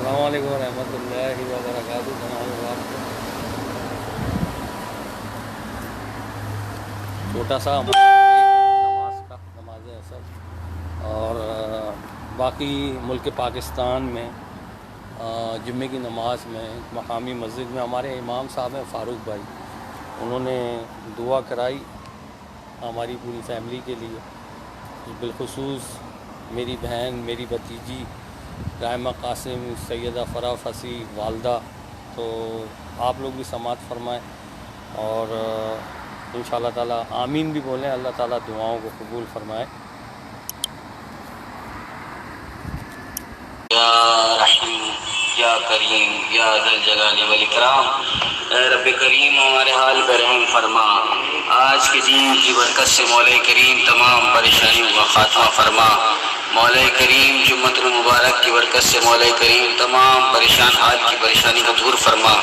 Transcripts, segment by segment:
السلام علیکم ورحمۃ اللہ وبرکاتہ جناب آپ کو چھوٹا سا ہمارا بریک ہے نماز کا، نماز اثر اور باقی ملک پاکستان میں جمعے کی نماز میں مقامی مسجد میں ہمارے امام صاحب ہیں فاروق بھائی، انہوں نے دعا کرائی ہماری پوری فیملی کے لیے، بالخصوص میری بہن، میری بھتیجی رائمہ قاسم، سیدہ فرح فصیح، والدہ، تو آپ لوگ بھی سماعت فرمائیں اور ان شاء اللہ تعالیٰ آمین بھی بولیں، اللہ تعالیٰ دعاؤں کو قبول فرمائے۔ یا رحیم یا کریم یا ذل جلال والاکرام، اے رب کریم ہمارے حال پہ رحم فرما، آج کے دن کی برکت سے مولا کریم تمام پریشانیوں کا خاتمہ فرما، مولا کریم جمعۃ المبارک کی برکت سے مولا کریم تمام پریشان حال کی پریشانی کو دور فرما،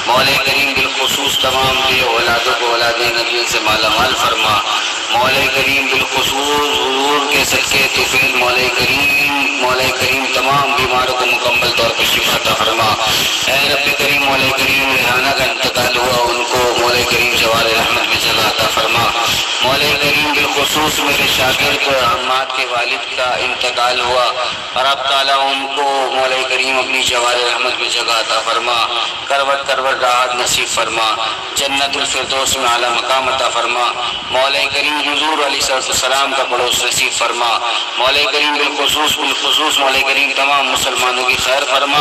مولا کریم بالخصوص تمام بے اولادوں کو اولاد نبی سے مالا مال فرما، مولا کریم بالخصوص حضور کے صدقے توفیق مولا کریم تمام بیماروں کو مکمل طور پر شفا عطا فرما، اے رب کریم مولا کریم ریحانہ کا انتقال ہوا ان کو مولا کریم جوار رحمت میں جگہ عطا فرما، مولا کریم بالخصوص میرے شاگرد حماد کے والد کا انتقال ہوا اور اب تعالیٰ ان کو مولا کریم اپنی جوار رحمت میں جگہ عطا فرما، کروٹ کروٹ راحت نصیب فرما، جنت الفردوس میں اعلیٰ مقام عطا فرما، مولا کریم حضور علیہ السلام کا پڑوس نصیب فرما، مولا کریم بالخصوص مولا کریم تمام مسلمانوں کی خیر فرما،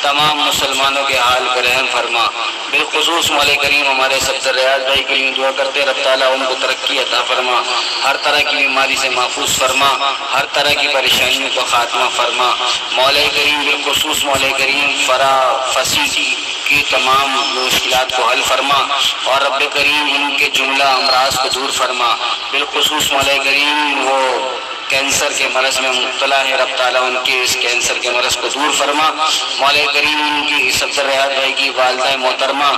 تمام مسلمانوں کے حال پر رحم فرما، بالخصوص مولا کریم ہمارے صفدر ریاض بھائی کے لیے دعا کرتے رب تعالیٰ ان کو ترقی عطا فرما، ہر طرح کی بیماری سے محفوظ فرما، ہر طرح کی پریشانیوں کا خاتمہ فرما، مولا کریم بالخصوص مولا کریم فرح فصیح کی تمام مشکلات کو حل فرما اور رب کریم ان کے جملہ امراض کو دور فرما، بالخصوص مولا کریم وہ کینسر کے مرض میں مبتلا ہے رب تعالیٰ ان کے اس کینسر کے مرض کو دور فرما، مولا کریم ان کی صفدر ریاض بھائی کی والدہ محترمہ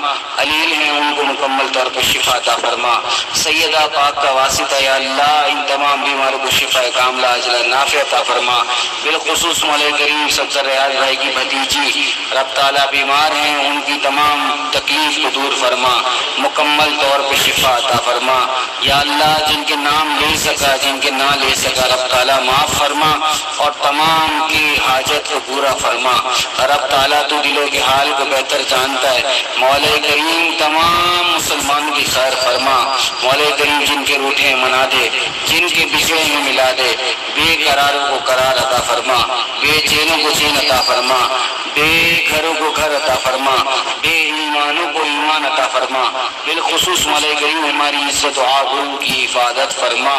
علیل ہیں ان کو مکمل طور پر شفا عطا فرما، سیدہ پاک کا واسطہ یا اللہ ان تمام بیماروں کو شفا کاملہ عاجلہ نافع عطا فرما، بالخصوص مولا کریم صفدر ریاض بھائی کی بھتیجی رب تعالیٰ بیمار ہیں ان کی تمام تکلیف کو دور فرما، مکمل طور پر شفا عطا فرما، یا اللہ جن کے نام لے سکا جن کے نہ لے سکا رب تعالیٰ معاف فرما اور تمام کی حاجت کو پورا فرما، رب تعالیٰ تو دلوں کے حال کو بہتر جانتا ہے، مولا کریم تمام مسلمانوں کی خیر فرما، مولا کریم جن کے روٹھے منا دے، جن کے بچڑے میں ملا دے، بے قراروں کو قرار عطا فرما، بے چینوں کو چین عطا فرما، بے گھروں کو گھر عطا فرما، بے ایمانوں کو ایمان عطا فرما، بالخصوص مولا کریم ہماری عزت و آبرو کی حفاظت فرما،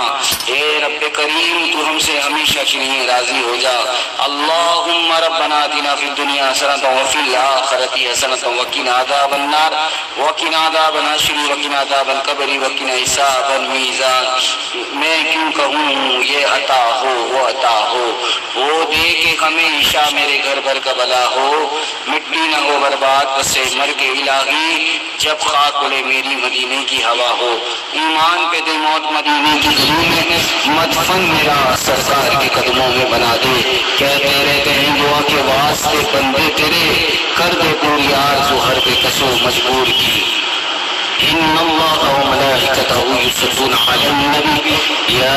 اے رب کریم تو ہم سے ہمیشہ کے لیے راضی ہو جا، اللہم ربنا آتنا فی الدنیا حسنۃ وفی الآخرۃ حسنۃ وقنا عذاب النار وقنا عذاب الحشر وقنا عذاب القبر وقنا حساب المیزان، میں کیوں کہوں یہ عطا ہو وہ عطا ہو، وہ دے کہ ہمیشہ میرے گھر بھر کا بلا ہو، مٹی نہ ہو برباد بسے مر کے الہی، جب خاک اڑے میری مدینے کی ہوا ہو، ایمان پہ دے موت مدینے کی گلوں میں، مدفن میرا سرکار کے قدموں میں بنا دے، کہتے رہتے ہیں دعا کے واسطے بندے تیرے، کر دے پوری آرزو ہر بے کسو مجبور کی، ان اللہ وملائکتہ یصلون علی النبی یا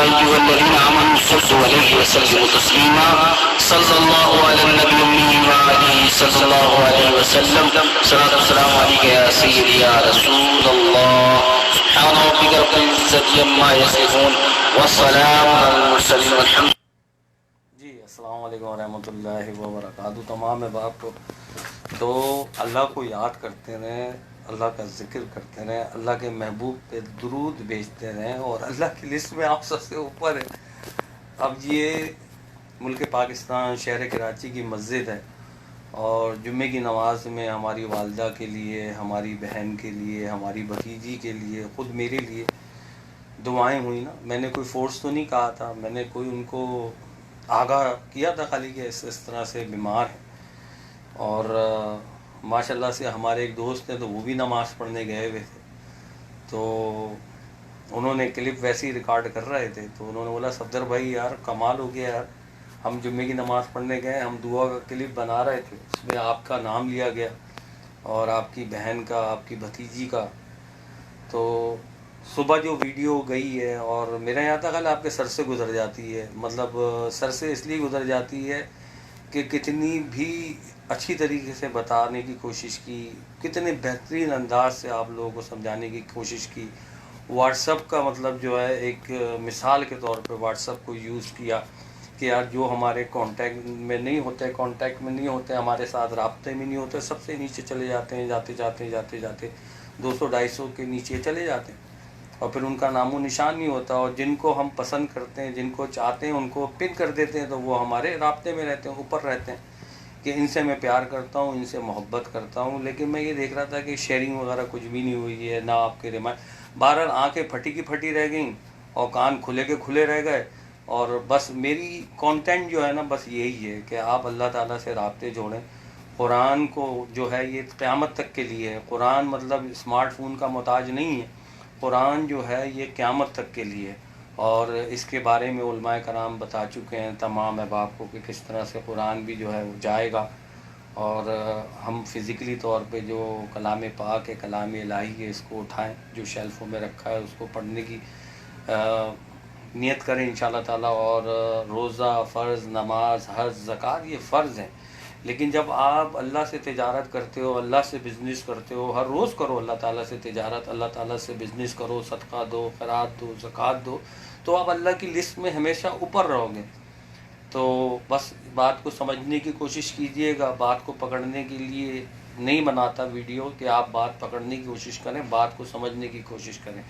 ایھا الذین آمنوا صلوا علیہ وسلموا تسلیما، صلی اللہ علی النبی امی وآلہ صلی اللہ علیہ وسلم، صلاۃ والسلام علیک یا سیدی یا رسول اللہ، سبحان ربک رب العزۃ عما یصفون والسلام علی المرسلین والحمد۔ جی السلام علیکم ورحمۃ اللہ وبرکاتہ تمام احباب کو، تو اللہ کو یاد کرتے رہیں، اللہ کا ذکر کرتے رہیں، اللہ کے محبوب پہ درود بھیجتے رہیں اور اللہ کی لسٹ میں آپ سب سے اوپر ہے۔ اب یہ ملک پاکستان شہر کراچی کی مسجد ہے اور جمعے کی نماز میں ہماری والدہ کے لیے، ہماری بہن کے لیے، ہماری بھتیجی کے لیے، خود میرے لیے دعائیں ہوئی نا۔ میں نے کوئی فورس تو نہیں کہا تھا، میں نے کوئی ان کو آگاہ کیا تھا خالی کہ اس طرح سے بیمار ہیں، اور ماشاءاللہ سے ہمارے ایک دوست ہیں تو وہ بھی نماز پڑھنے گئے ہوئے تھے، تو انہوں نے کلپ ویسے ہی ریکارڈ کر رہے تھے، تو انہوں نے بولا صفدر بھائی یار کمال ہو گیا یار، ہم جمعے کی نماز پڑھنے گئے, ہم دعا کا کلپ بنا رہے تھے, اس میں آپ کا نام لیا گیا اور آپ کی بہن کا, آپ کی بھتیجی کا. تو صبح جو ویڈیو گئی ہے اور میرا یہاں تک آپ کے سر سے گزر جاتی ہے, مطلب سر سے اس لیے گزر جاتی ہے کہ کتنی بھی اچھی طریقے سے بتانے کی کوشش کی, کتنے بہترین انداز سے آپ لوگوں کو سمجھانے کی کوشش کی. واٹس ایپ کا مطلب جو ہے ایک مثال کے طور پہ واٹس ایپ کو یوز کیا کہ یار جو ہمارے کانٹیکٹ میں نہیں ہوتے, ہمارے ساتھ رابطے میں نہیں ہوتے, سب سے نیچے چلے جاتے ہیں, جاتے 200-250 کے نیچے چلے جاتے ہیں اور پھر ان کا نام و نشان نہیں ہوتا. اور جن کو ہم پسند کرتے ہیں, جن کو چاہتے ہیں, ان کو پن کر دیتے ہیں, تو وہ ہمارے رابطے میں رہتے ہیں, اوپر رہتے ہیں کہ ان سے میں پیار کرتا ہوں, ان سے محبت کرتا ہوں. لیکن میں یہ دیکھ رہا تھا کہ شیئرنگ وغیرہ کچھ بھی نہیں ہوئی ہے, نہ آپ کے بہرحال آنکھیں پھٹی کی پھٹی رہ گئیں اور کان کھلے کے کھلے رہ گئے. اور بس میری کانٹینٹ جو ہے نا بس یہی ہے کہ آپ اللہ تعالیٰ سے رابطے جوڑیں. قرآن کو جو ہے یہ قیامت تک کے لیے ہے. قرآن مطلب اسمارٹ فون کا محتاج نہیں ہے, قرآن جو ہے یہ قیامت تک کے لیے. اور اس کے بارے میں علماء کرام بتا چکے ہیں تمام احباب کو کہ کس طرح سے قرآن بھی جو ہے وہ جائے گا. اور ہم فزیکلی طور پہ جو کلام پاک ہے, کلام الہی ہے, اس کو اٹھائیں, جو شیلفوں میں رکھا ہے اس کو پڑھنے کی نیت کریں انشاءاللہ تعالیٰ. اور روزہ فرض, نماز, حج, زکوٰۃ یہ فرض ہیں. لیکن جب آپ اللہ سے تجارت کرتے ہو, اللہ سے بزنس کرتے ہو, ہر روز کرو اللہ تعالیٰ سے تجارت, اللہ تعالیٰ سے بزنس کرو, صدقہ دو, خیرات دو, زکوٰۃ دو, تو آپ اللہ کی لسٹ میں ہمیشہ اوپر رہو گے. تو بس بات کو سمجھنے کی کوشش کیجئے گا. بات کو پکڑنے کے لیے نہیں بناتا ویڈیو کہ آپ بات پکڑنے کی کوشش کریں, بات کو سمجھنے کی کوشش کریں.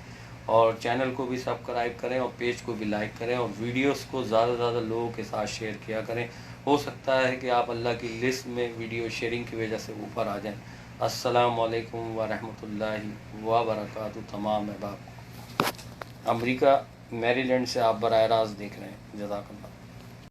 اور چینل کو بھی سبسکرائب کریں اور پیج کو بھی لائک کریں اور ویڈیوز کو زیادہ سے زیادہ لوگوں کے ساتھ شیئر کیا کریں. ہو سکتا ہے کہ آپ اللہ کی لسٹ میں ویڈیو شیئرنگ کی وجہ سے اوپر آ جائیں. السلام علیکم ورحمۃ اللہ وبرکاتہ. تمام احباب, امریکہ میری لینڈ سے آپ براہ راست دیکھ رہے ہیں. جزاک اللہ.